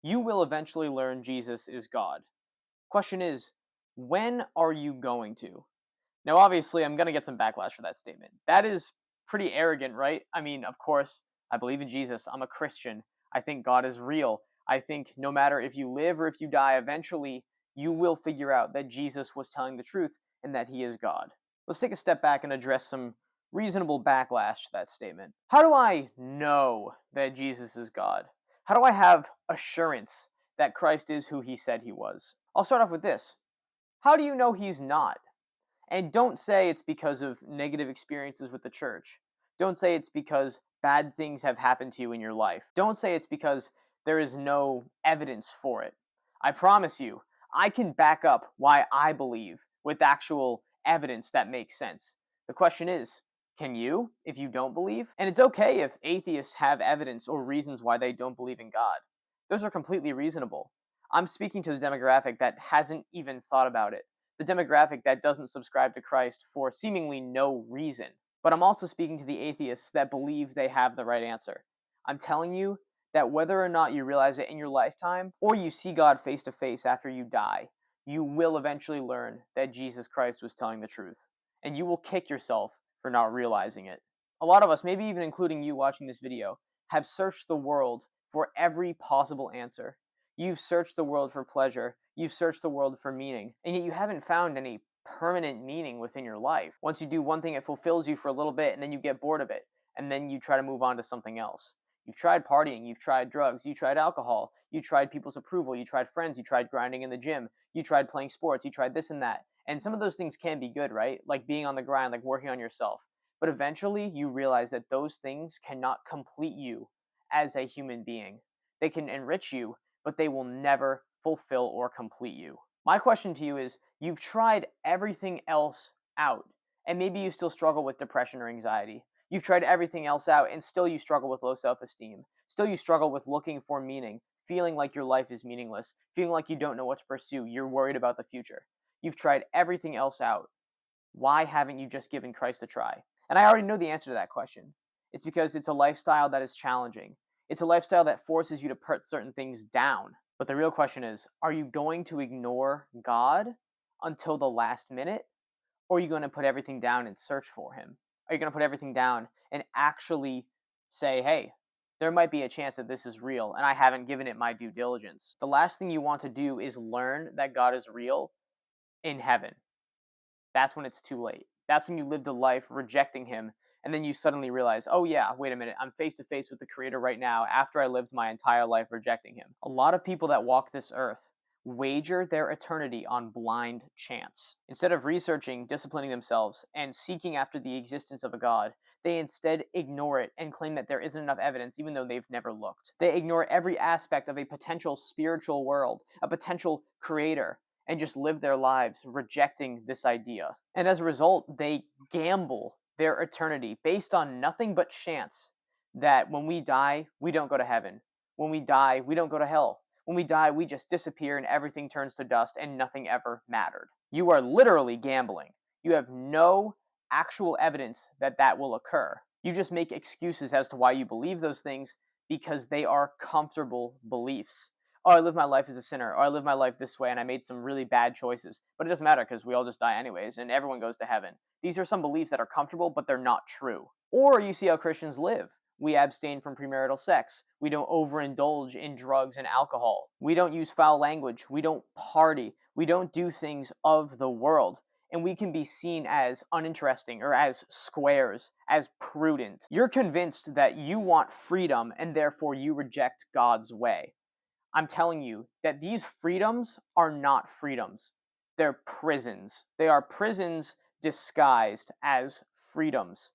You will eventually learn Jesus is God. Question is, when are you going to? Now, obviously, I'm going to get some backlash for that statement. That is pretty arrogant, right? I mean, of course, I believe in Jesus. I'm a Christian. I think God is real. I think no matter if you live or if you die, eventually you will figure out that Jesus was telling the truth and that he is God. Let's take a step back and address some reasonable backlash to that statement. How do I know that Jesus is God? How do I have assurance that Christ is who he said he was? I'll start off with this. How do you know he's not? And don't say it's because of negative experiences with the church. Don't say it's because bad things have happened to you in your life. Don't say it's because there is no evidence for it. I promise you, I can back up why I believe with actual evidence that makes sense. The question is, can you if you don't believe? And it's okay if atheists have evidence or reasons why they don't believe in God. Those are completely reasonable. I'm speaking to the demographic that hasn't even thought about it, the demographic that doesn't subscribe to Christ for seemingly no reason. But I'm also speaking to the atheists that believe they have the right answer. I'm telling you that whether or not you realize it in your lifetime or you see God face to face after you die, you will eventually learn that Jesus Christ was telling the truth. And you will kick yourself for not realizing it. A lot of us, maybe even including you watching this video, have searched the world for every possible answer. You've searched the world for pleasure. You've searched the world for meaning. And yet you haven't found any permanent meaning within your life. Once you do one thing, it fulfills you for a little bit, and then you get bored of it. And then you try to move on to something else. You've tried partying. You've tried drugs. You tried alcohol. You tried people's approval. You tried friends. You tried grinding in the gym. You tried playing sports. You tried this and that. And some of those things can be good, right? Like being on the grind, like working on yourself. But eventually you realize that those things cannot complete you as a human being. They can enrich you, but they will never fulfill or complete you. My question to you is, you've tried everything else out, and maybe you still struggle with depression or anxiety. You've tried everything else out, and still you struggle with low self-esteem. Still you struggle with looking for meaning, feeling like your life is meaningless, feeling like you don't know what to pursue, you're worried about the future. You've tried everything else out. Why haven't you just given Christ a try? And I already know the answer to that question. It's because it's a lifestyle that is challenging. It's a lifestyle that forces you to put certain things down. But the real question is, are you going to ignore God until the last minute? Or are you going to put everything down and search for him? Are you going to put everything down and actually say, hey, there might be a chance that this is real and I haven't given it my due diligence? The last thing you want to do is learn that God is real in heaven. That's when it's too late. That's when you lived a life rejecting him, and then you suddenly realize, oh yeah, wait a minute, I'm face to face with the Creator right now after I lived my entire life rejecting him. A lot of people that walk this earth wager their eternity on blind chance. Instead of researching, disciplining themselves, and seeking after the existence of a God, they instead ignore it and claim that there isn't enough evidence even though they've never looked. They ignore every aspect of a potential spiritual world, a potential creator, and just live their lives rejecting this idea. And as a result, they gamble their eternity based on nothing but chance that when we die, we don't go to heaven. When we die, we don't go to hell. When we die, we just disappear and everything turns to dust and nothing ever mattered. You are literally gambling. You have no actual evidence that that will occur. You just make excuses as to why you believe those things because they are comfortable beliefs. Oh, I live my life as a sinner, or I live my life this way and I made some really bad choices. But it doesn't matter because we all just die anyways and everyone goes to heaven. These are some beliefs that are comfortable, but they're not true. Or you see how Christians live. We abstain from premarital sex. We don't overindulge in drugs and alcohol. We don't use foul language. We don't party. We don't do things of the world. And we can be seen as uninteresting or as squares, as prudent. You're convinced that you want freedom and therefore you reject God's way. I'm telling you that these freedoms are not freedoms. They're prisons. They are prisons disguised as freedoms.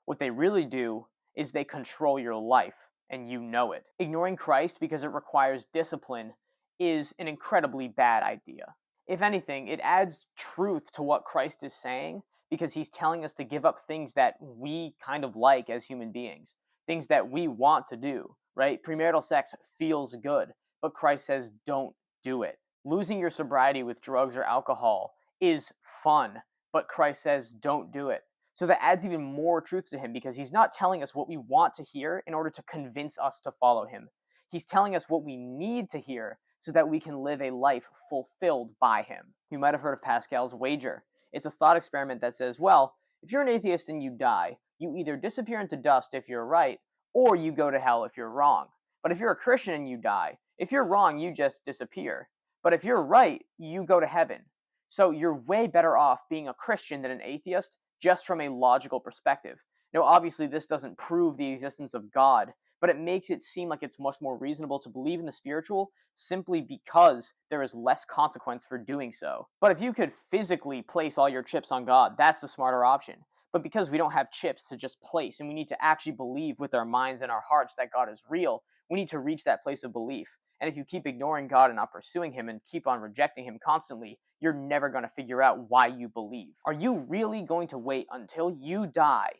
What they really do is they control your life, and you know it. Ignoring Christ because it requires discipline is an incredibly bad idea. If anything, it adds truth to what Christ is saying because he's telling us to give up things that we kind of like as human beings, things that we want to do, right? Premarital sex feels good, but Christ says don't do it. Losing your sobriety with drugs or alcohol is fun, but Christ says don't do it. So that adds even more truth to him because he's not telling us what we want to hear in order to convince us to follow him. He's telling us what we need to hear so that we can live a life fulfilled by him. You might have heard of Pascal's wager. It's a thought experiment that says, well, if you're an atheist and you die, you either disappear into dust if you're right, or you go to hell if you're wrong. But if you're a Christian and you die, if you're wrong, you just disappear. But if you're right, you go to heaven. So you're way better off being a Christian than an atheist, just from a logical perspective. Now, obviously, this doesn't prove the existence of God, but it makes it seem like it's much more reasonable to believe in the spiritual simply because there is less consequence for doing so. But if you could physically place all your chips on God, that's the smarter option. But because we don't have chips to just place, and we need to actually believe with our minds and our hearts that God is real, we need to reach that place of belief. And if you keep ignoring God and not pursuing him and keep on rejecting him constantly, you're never going to figure out why you believe. Are you really going to wait until you die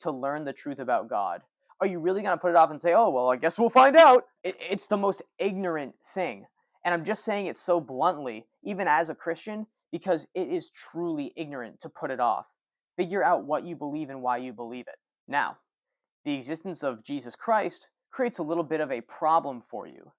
to learn the truth about God? Are you really going to put it off and say, oh, well, I guess we'll find out? It's the most ignorant thing. And I'm just saying it so bluntly, even as a Christian, because it is truly ignorant to put it off. Figure out what you believe and why you believe it. Now, the existence of Jesus Christ creates a little bit of a problem for you,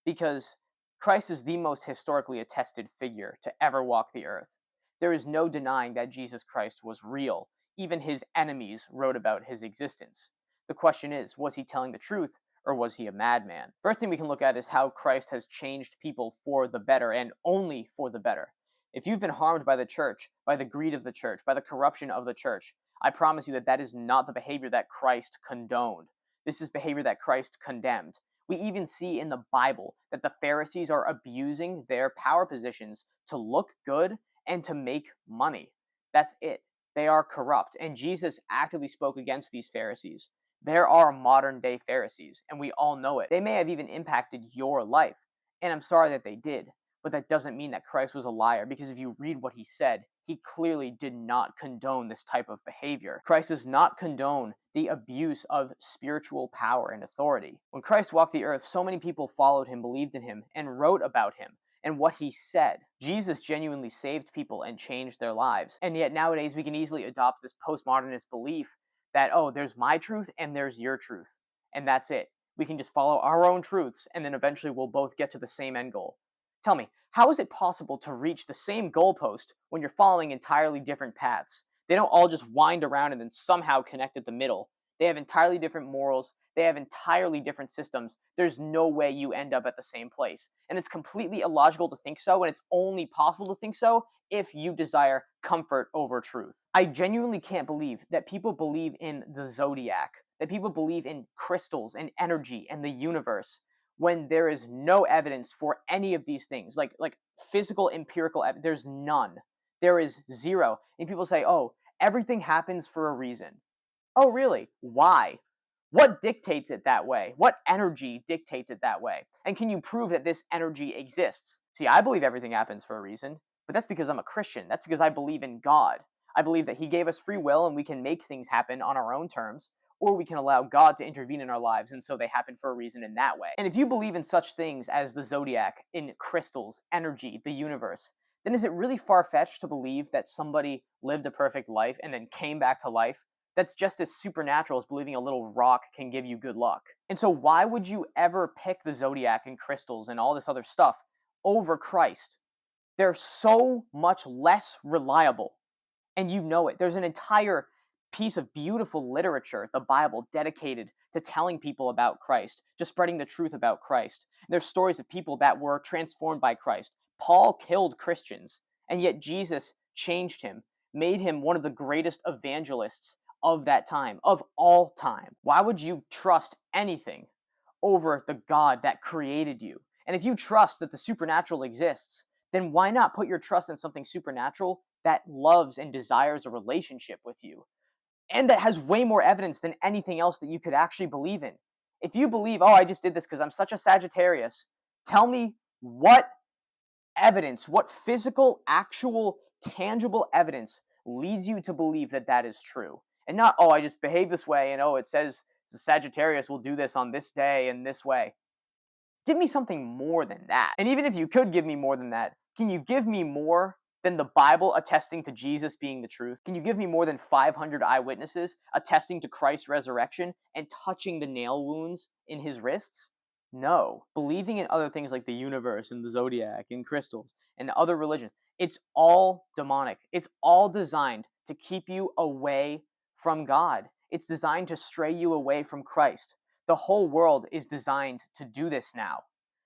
because Christ is the most historically attested figure to ever walk the earth. There is no denying that Jesus Christ was real. Even his enemies wrote about his existence. The question is, was he telling the truth, or was he a madman? First thing we can look at is how Christ has changed people for the better, and only for the better. If you've been harmed by the church, by the greed of the church, by the corruption of the church, I promise you that that is not the behavior that Christ condoned. This is behavior that Christ condemned. We even see in the Bible that the Pharisees are abusing their power positions to look good and to make money. That's it. They are corrupt, and Jesus actively spoke against these Pharisees. There are modern day Pharisees, and we all know it. They may have even impacted your life, and I'm sorry that they did, but that doesn't mean that Christ was a liar, because if you read what he said, he clearly did not condone this type of behavior. Christ does not condone the abuse of spiritual power and authority. When Christ walked the earth, so many people followed him, believed in him, and wrote about him and what he said. Jesus genuinely saved people and changed their lives. And yet nowadays we can easily adopt this postmodernist belief that, oh, there's my truth and there's your truth, and that's it. We can just follow our own truths, and then eventually we'll both get to the same end goal. Tell me, how is it possible to reach the same goalpost when you're following entirely different paths? They don't all just wind around and then somehow connect at the middle. They have entirely different morals. They have entirely different systems. There's no way you end up at the same place. And it's completely illogical to think so, and it's only possible to think so if you desire comfort over truth. I genuinely can't believe that people believe in the zodiac, that people believe in crystals and energy and the universe, when there is no evidence for any of these things, like physical empirical evidence. There's none. There is zero. And people say, oh, everything happens for a reason. Oh, really? Why? What dictates it that way? What energy dictates it that way? And can you prove that this energy exists? See, I believe everything happens for a reason, but that's because I'm a Christian. That's because I believe in God. I believe that he gave us free will and we can make things happen on our own terms, or we can allow God to intervene in our lives, and so they happen for a reason in that way. And if you believe in such things as the zodiac, in crystals, energy, the universe, then is it really far-fetched to believe that somebody lived a perfect life and then came back to life? That's just as supernatural as believing a little rock can give you good luck. And so why would you ever pick the zodiac and crystals and all this other stuff over Christ? They're so much less reliable, and you know it. There's an entire piece of beautiful literature, the Bible, dedicated to telling people about Christ, to spreading the truth about Christ. There's stories of people that were transformed by Christ. Paul killed Christians, and yet Jesus changed him, made him one of the greatest evangelists of that time, of all time. Why would you trust anything over the God that created you? And if you trust that the supernatural exists, then why not put your trust in something supernatural that loves and desires a relationship with you, and that has way more evidence than anything else that you could actually believe in? If you believe, oh, I just did this because I'm such a Sagittarius, tell me what evidence, what physical, actual, tangible evidence leads you to believe that that is true. And not, oh, I just behave this way, and oh, it says Sagittarius will do this on this day and this way. Give me something more than that. And even if you could give me more than that, can you give me more than the Bible attesting to Jesus being the truth? Can you give me more than 500 eyewitnesses attesting to Christ's resurrection and touching the nail wounds in his wrists? No. Believing in other things like the universe and the zodiac and crystals and other religions, it's all demonic. It's all designed to keep you away from God. It's designed to stray you away from Christ. The whole world is designed to do this now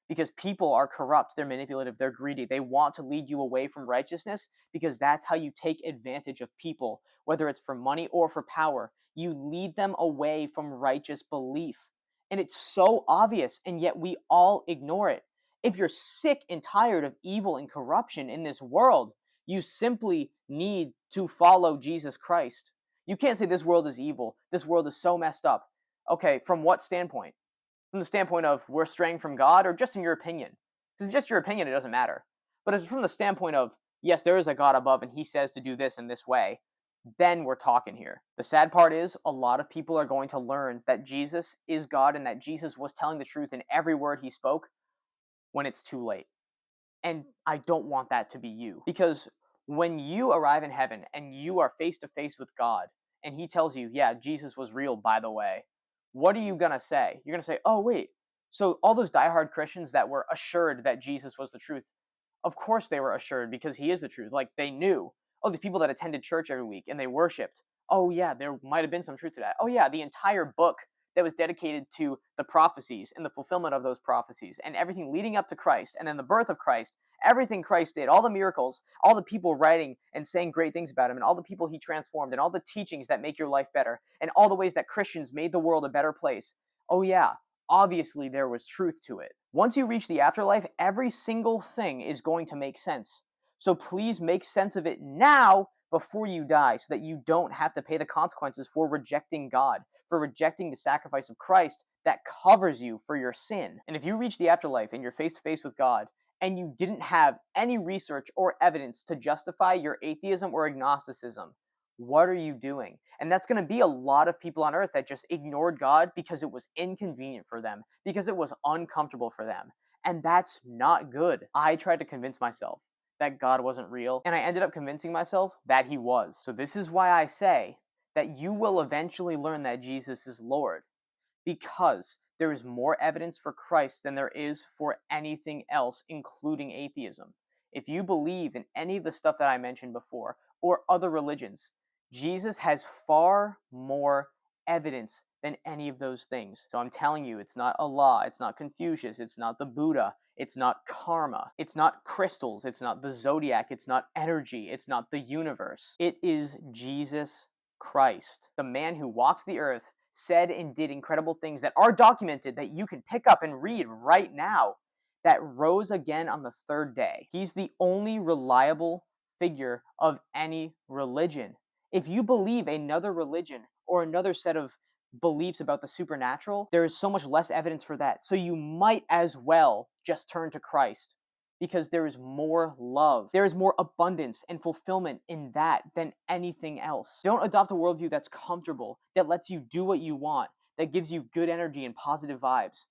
because people are corrupt, they're manipulative, they're greedy. They want to lead you away from righteousness because that's how you take advantage of people, whether it's for money or for power. You lead them away from righteous belief. And it's so obvious, and yet we all ignore it. If you're sick and tired of evil and corruption in this world, you simply need to follow Jesus Christ. You can't say this world is evil, this world is so messed up. Okay, from what standpoint? From the standpoint of we're straying from God, or just in your opinion? Because just your opinion, it doesn't matter. But it's from the standpoint of, yes, there is a God above and he says to do this in this way, then we're talking here. The sad part is a lot of people are going to learn that Jesus is God and that Jesus was telling the truth in every word he spoke when it's too late. And I don't want that to be you. Because when you arrive in heaven and you are face to face with God and he tells you, yeah, Jesus was real, by the way, what are you going to say? You're going to say, oh, wait. So all those diehard Christians that were assured that Jesus was the truth, of course they were assured because he is the truth. Like they knew. Oh, these people that attended church every week and they worshiped. Oh, yeah, there might have been some truth to that. Oh, yeah, the entire book that was dedicated to the prophecies and the fulfillment of those prophecies and everything leading up to Christ and then the birth of Christ, everything Christ did, all the miracles, all the people writing and saying great things about him, and all the people he transformed, and all the teachings that make your life better, and all the ways that Christians made the world a better place. Oh, yeah, obviously there was truth to it. Once you reach the afterlife, every single thing is going to make sense. So please make sense of it now before you die so that you don't have to pay the consequences for rejecting God, for rejecting the sacrifice of Christ that covers you for your sin. And if you reach the afterlife and you're face to face with God and you didn't have any research or evidence to justify your atheism or agnosticism, what are you doing? And that's going to be a lot of people on earth that just ignored God because it was inconvenient for them, because it was uncomfortable for them. And that's not good. I tried to convince myself that God wasn't real, and I ended up convincing myself that he was. So this is why I say that you will eventually learn that Jesus is Lord, because there is more evidence for Christ than there is for anything else, including atheism. If you believe in any of the stuff that I mentioned before, or other religions, Jesus has far more evidence than any of those things. So I'm telling you, it's not Allah, it's not Confucius, it's not the Buddha, it's not karma, it's not crystals, it's not the zodiac, it's not energy, it's not the universe. It is Jesus Christ, the man who walked the earth, said and did incredible things that are documented that you can pick up and read right now, that rose again on the third day. He's the only reliable figure of any religion. If you believe another religion or another set of beliefs about the supernatural, there is so much less evidence for that. So you might as well just turn to Christ because there is more love. There is more abundance and fulfillment in that than anything else. Don't adopt a worldview that's comfortable, that lets you do what you want, that gives you good energy and positive vibes.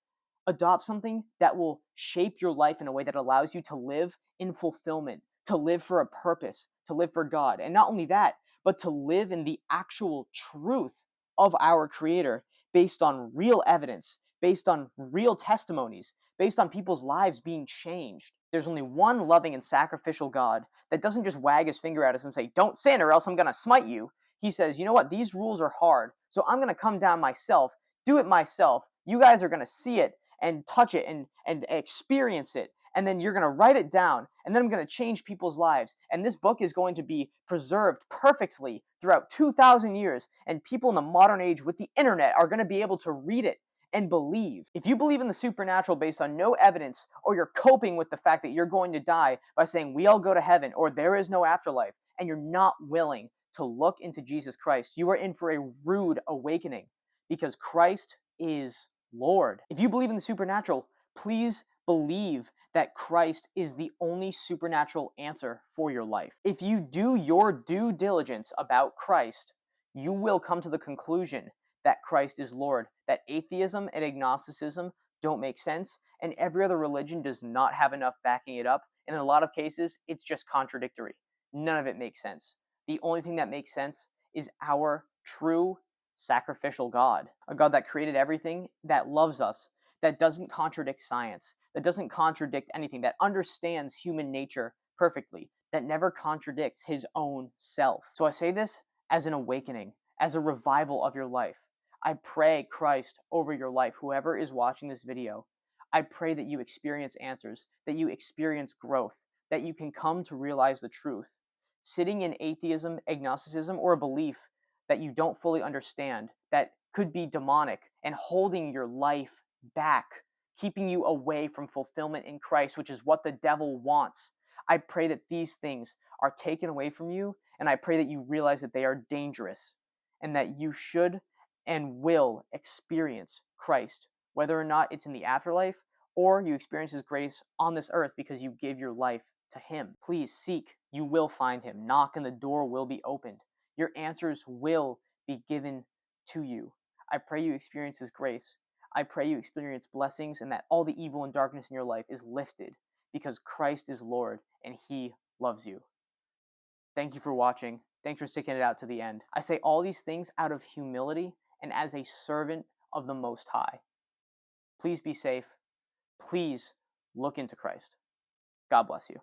Adopt something that will shape your life in a way that allows you to live in fulfillment, to live for a purpose, to live for God. And not only that, but to live in the actual truth of our Creator based on real evidence, based on real testimonies, based on people's lives being changed. There's only one loving and sacrificial God that doesn't just wag his finger at us and say, don't sin or else I'm going to smite you. He says, you know what? These rules are hard, so I'm going to come down myself, do it myself. You guys are going to see it and touch it and experience it. And then you're going to write it down, and then I'm going to change people's lives. And this book is going to be preserved perfectly throughout 2,000 years, and people in the modern age with the internet are going to be able to read it and believe. If you believe in the supernatural based on no evidence, or you're coping with the fact that you're going to die by saying we all go to heaven or there is no afterlife, and you're not willing to look into Jesus Christ, you are in for a rude awakening, because Christ is Lord. If you believe in the supernatural, please believe that Christ is the only supernatural answer for your life. If you do your due diligence about Christ, you will come to the conclusion that Christ is Lord, that atheism and agnosticism don't make sense, and every other religion does not have enough backing it up, and in a lot of cases, it's just contradictory. None of it makes sense. The only thing that makes sense is our true sacrificial God, a God that created everything, that loves us, that doesn't contradict science, that doesn't contradict anything, that understands human nature perfectly, that never contradicts his own self. So I say this as an awakening, as a revival of your life. I pray Christ over your life, whoever is watching this video. I pray that you experience answers, that you experience growth, that you can come to realize the truth. Sitting in atheism, agnosticism, or a belief that you don't fully understand, that could be demonic and holding your life back, keeping you away from fulfillment in Christ, which is what the devil wants. I pray that these things are taken away from you, and I pray that you realize that they are dangerous and that you should and will experience Christ, whether or not it's in the afterlife or you experience his grace on this earth because you give your life to him. Please seek, you will find him. Knock and the door will be opened. Your answers will be given to you. I pray you experience his grace. I pray you experience blessings and that all the evil and darkness in your life is lifted because Christ is Lord and he loves you. Thank you for watching. Thanks for sticking it out to the end. I say all these things out of humility and as a servant of the Most High. Please be safe. Please look into Christ. God bless you.